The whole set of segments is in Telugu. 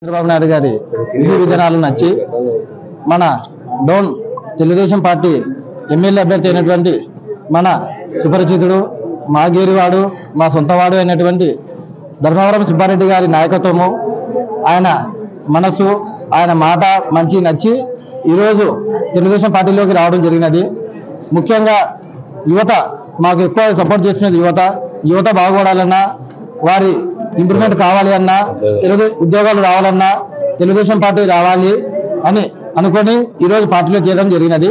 చంద్రబాబు నాయుడు గారి విధి విధానాలు నచ్చి మన డోన్ తెలుగుదేశం పార్టీ ఎమ్మెల్యే అభ్యర్థి అయినటువంటి మన సుపరిచితుడు మా గేరివాడు మా సొంతవాడు అయినటువంటి ధర్మవరం సుబ్బారెడ్డి గారి నాయకత్వము ఆయన మనసు ఆయన మాట మంచి నచ్చి ఈరోజు తెలుగుదేశం పార్టీలోకి రావడం జరిగినది. ముఖ్యంగా యువత మాకు ఎక్కువ సపోర్ట్ చేసినది. యువత బాగుపడాలన్నా వారి ఇంప్రూవ్మెంట్ కావాలి అన్నా ఉద్యోగాలు రావాలన్నా తెలుగుదేశం పార్టీ రావాలి అని అనుకొని ఈరోజు పార్టీలో చేరడం జరిగినది.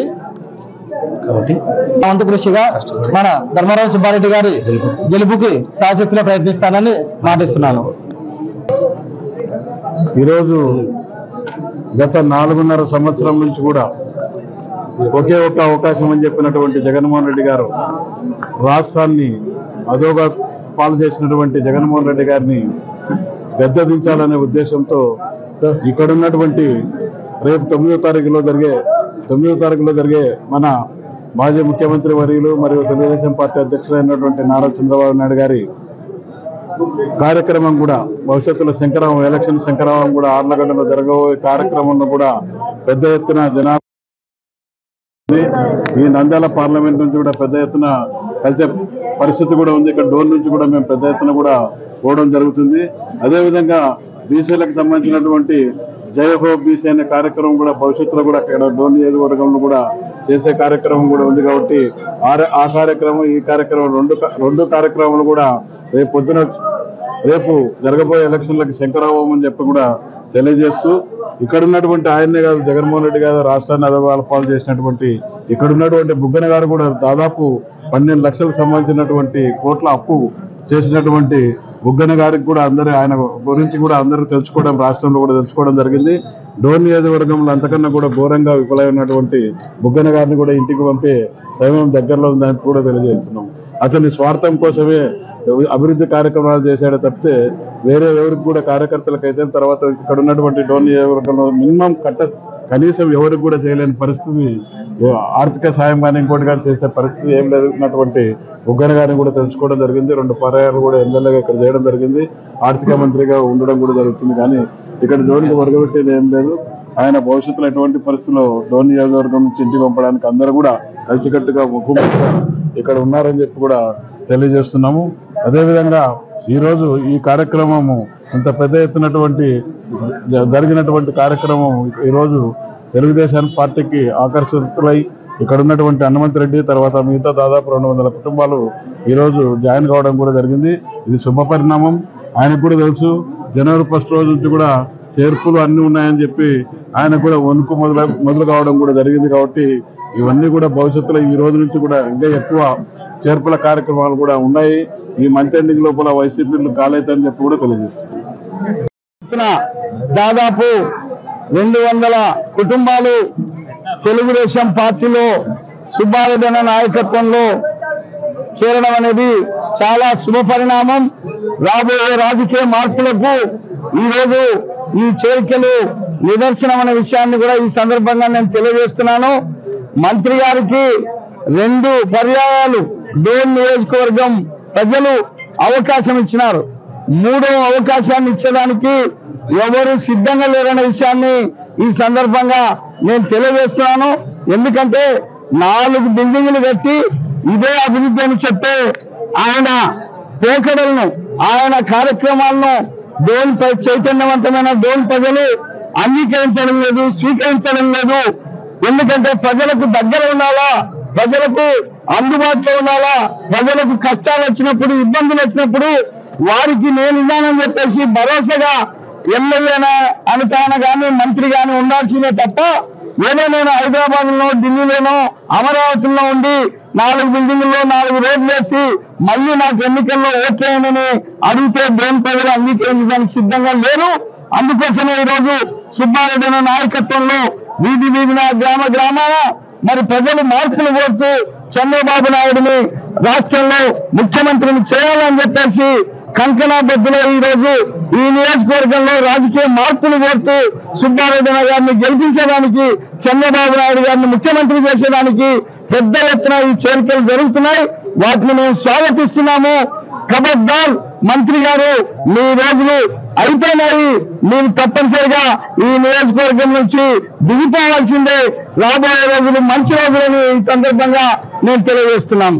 కాబట్టి వంతు కృషిగా మన ధర్మవరం సుబ్బారెడ్డి గారి గెలుపుకి శాశక్తిలో ప్రయత్నిస్తానని మాటిస్తున్నాను. ఈరోజు గత 4.5 సంవత్సరం నుంచి కూడా ఒకే ఒక్క అవకాశం అని చెప్పినటువంటి జగన్మోహన్ రెడ్డి గారు రాష్ట్రాన్ని అదోగా పాలు చేసినటువంటి జగన్మోహన్ రెడ్డి గారిని గద్దెదించాలనే ఉద్దేశంతో ఇక్కడ ఉన్నటువంటి రేపు 9వ తారీఖులో జరిగే మన మాజీ ముఖ్యమంత్రి వర్యులు మరియు తెలుగుదేశం పార్టీ అధ్యక్షులైనటువంటి నారా చంద్రబాబు నాయుడు గారి కార్యక్రమం కూడా భవిష్యత్తులో ఎలక్షన్ శంకరావం కూడా ఆర్లగడ్డలో జరగబోయే కార్యక్రమంలో కూడా పెద్ద ఎత్తున జనాభా ఈ నంద్యాల పార్లమెంట్ నుంచి కూడా పెద్ద ఎత్తున కలిసే పరిస్థితి కూడా ఉంది. ఇక్కడ డోన్ నుంచి కూడా మేము పెద్ద ఎత్తున కూడా పోవడం జరుగుతుంది. అదేవిధంగా బీసీలకు సంబంధించినటువంటి జయహో బీసీ అనే కార్యక్రమం కూడా భవిష్యత్తులో కూడా ఇక్కడ డోన్ నియోజకవర్గంలో కూడా చేసే కార్యక్రమం కూడా ఉంది. కాబట్టి ఆ కార్యక్రమం ఈ కార్యక్రమం రెండు కార్యక్రమాలు కూడా రేపు జరగబోయే ఎలక్షన్లకు శంకరావం అని చెప్పి కూడా తెలియజేస్తూ ఇక్కడ ఉన్నటువంటి ఆయన్నే కాదు జగన్మోహన్ రెడ్డి గారు రాష్ట్రాన్ని అదోగాల పాలు చేసినటువంటి ఇక్కడ ఉన్నటువంటి బుగ్గన గారు కూడా దాదాపు 12 లక్షలకు సంబంధించినటువంటి కోట్ల అప్పు చేసినటువంటి బుగ్గన గారికి కూడా ఆయన గురించి కూడా అందరూ తెలుసుకోవడం రాష్ట్రంలో కూడా తెలుసుకోవడం జరిగింది. డోన్ నియోజకవర్గంలో అంతకన్నా కూడా ఘోరంగా విఫలమైనటువంటి బుగ్గన గారిని కూడా ఇంటికి పంపే సమయం దగ్గరలో ఉందని కూడా తెలియజేస్తున్నాం. అతని స్వార్థం కోసమే అభివృద్ధి కార్యక్రమాలు చేశాడే తప్పితే వేరే ఎవరికి కూడా కార్యకర్తలకు అయితే తర్వాత ఇక్కడ ఉన్నటువంటి డోన్ నియోజకవర్గంలో మినిమం కనీసం ఎవరికి కూడా చేయలేని పరిస్థితి, ఆర్థిక సాయం కానీ ఇంకోటి కానీ చేసే పరిస్థితి ఏం లేనటువంటి బుగ్గన గారిని కూడా తెలుసుకోవడం జరిగింది. 2 పర్యాయాలు కూడా ఎమ్మెల్యేగా ఇక్కడ చేయడం జరిగింది. ఆర్థిక మంత్రిగా ఉండడం కూడా జరుగుతుంది. కానీ ఇక్కడ డోన్కి వర్గపెట్టేది ఏం లేదు. ఆయన భవిష్యత్తులో ఎటువంటి పరిస్థితుల్లో డోన్ నియోజకవర్గం నుంచి ఇంటికి పంపడానికి అందరూ కూడా కలిసికట్టుగా ముఖ్యమంత్రిగా ఇక్కడ ఉన్నారని చెప్పి కూడా తెలియజేస్తున్నాము. అదేవిధంగా ఈరోజు ఈ కార్యక్రమము ఇంత పెద్ద ఎత్తునటువంటి జరిగినటువంటి కార్యక్రమం ఈరోజు తెలుగుదేశం పార్టీకి ఆకర్షితులై ఇక్కడ ఉన్నటువంటి హనుమంత్ రెడ్డి తర్వాత మిగతా దాదాపు 200 కుటుంబాలు ఈరోజు జాయిన్ కావడం కూడా జరిగింది. ఇది శుభ పరిణామం. ఆయనకు కూడా తెలుసు జనవరి 1 రోజు నుంచి కూడా చేర్పులు అన్నీ ఉన్నాయని చెప్పి ఆయన కూడా వణుకు మొదలు కావడం కూడా జరిగింది. కాబట్టి ఇవన్నీ కూడా భవిష్యత్తులో ఈ రోజు నుంచి కూడా ఇంకా ఎక్కువ చేర్పుల కార్యక్రమాలు కూడా ఉన్నాయి. ఈ మంత్ ఎండింగ్ లోపల వైసీపీలు కాలేదని చెప్పి కూడా తెలియజేస్తుంది. దాదాపు 200 కుటుంబాలు తెలుగుదేశం పార్టీలో సుబ్బారెడ్డి అన్న నాయకత్వంలో చేరడం అనేది చాలా శుభ పరిణామం. రాబోయే రాజకీయ మార్పులకు ఈరోజు ఈ చేరికలు నిదర్శనం అనే విషయాన్ని కూడా ఈ సందర్భంగా నేను తెలియజేస్తున్నాను. మంత్రి గారికి 2 పర్యాయాలు డోన్ నియోజకవర్గం ప్రజలు అవకాశం ఇచ్చినారు. 3వ అవకాశాన్ని ఇచ్చేదానికి ఎవరు సిద్ధంగా లేరనే విషయాన్ని ఈ సందర్భంగా నేను తెలియజేస్తున్నాను. ఎందుకంటే 4 బిల్డింగులు కట్టి ఇదే అభివృద్ధి అని చెప్పే ఆయన పోకడలను ఆయన కార్యక్రమాలను డోన్ చైతన్యవంతమైన డోన్ ప్రజలు అంగీకరించడం లేదు, స్వీకరించడం లేదు. ఎందుకంటే ప్రజలకు దగ్గర ఉండాలా, ప్రజలకు అందుబాటులో ఉండాలా, ప్రజలకు కష్టాలు వచ్చినప్పుడు ఇబ్బందులు వచ్చినప్పుడు వారికి నేను ఉన్నానని చెప్పేసి భరోసాగా ఎమ్మెల్యేనా అనితాన కానీ మంత్రి కానీ ఉండాల్సిందే తప్ప ఏదో నేను హైదరాబాద్ లో ఢిల్లీలోనో అమరావతిలో ఉండి 4 బిల్డింగుల్లో 4 రోడ్లు వేసి మళ్ళీ నాకు ఎన్నికల్లో ఓట్లేయమని అడిగితే డోన్ ప్రజలు అంగీకరించడానికి సిద్ధంగా లేరు. అందుకోసమే ఈరోజు సుబ్బారెడ్డి నాయకత్వంలో వీధిన గ్రామాన మరి ప్రజలు మార్పులు కోరుతూ చంద్రబాబు నాయుడిని రాష్ట్రంలో ముఖ్యమంత్రిని చేయాలని చెప్పేసి కంకణబద్దులో ఈరోజు ఈ నియోజకవర్గంలో రాజకీయ మార్పులు కోరుతూ సుబ్బారెడ్డి గారిని గెలిపించడానికి, చంద్రబాబు నాయుడు గారిని ముఖ్యమంత్రి చేసేదానికి పెద్ద ఎత్తున ఈ చేరికలు జరుగుతున్నాయి. వాటిని మేము స్వాగతిస్తున్నాము. ఖబర్దార్ మంత్రి గారు మీ రోజులు అయిపోయినాయి, మీరు తప్పనిసరిగా ఈ నియోజకవర్గం నుంచి దిగిపోవాల్సిందే, రాబోయే రోజులు మంచి రోజులని ఈ సందర్భంగా నేను తెలియజేస్తున్నాను.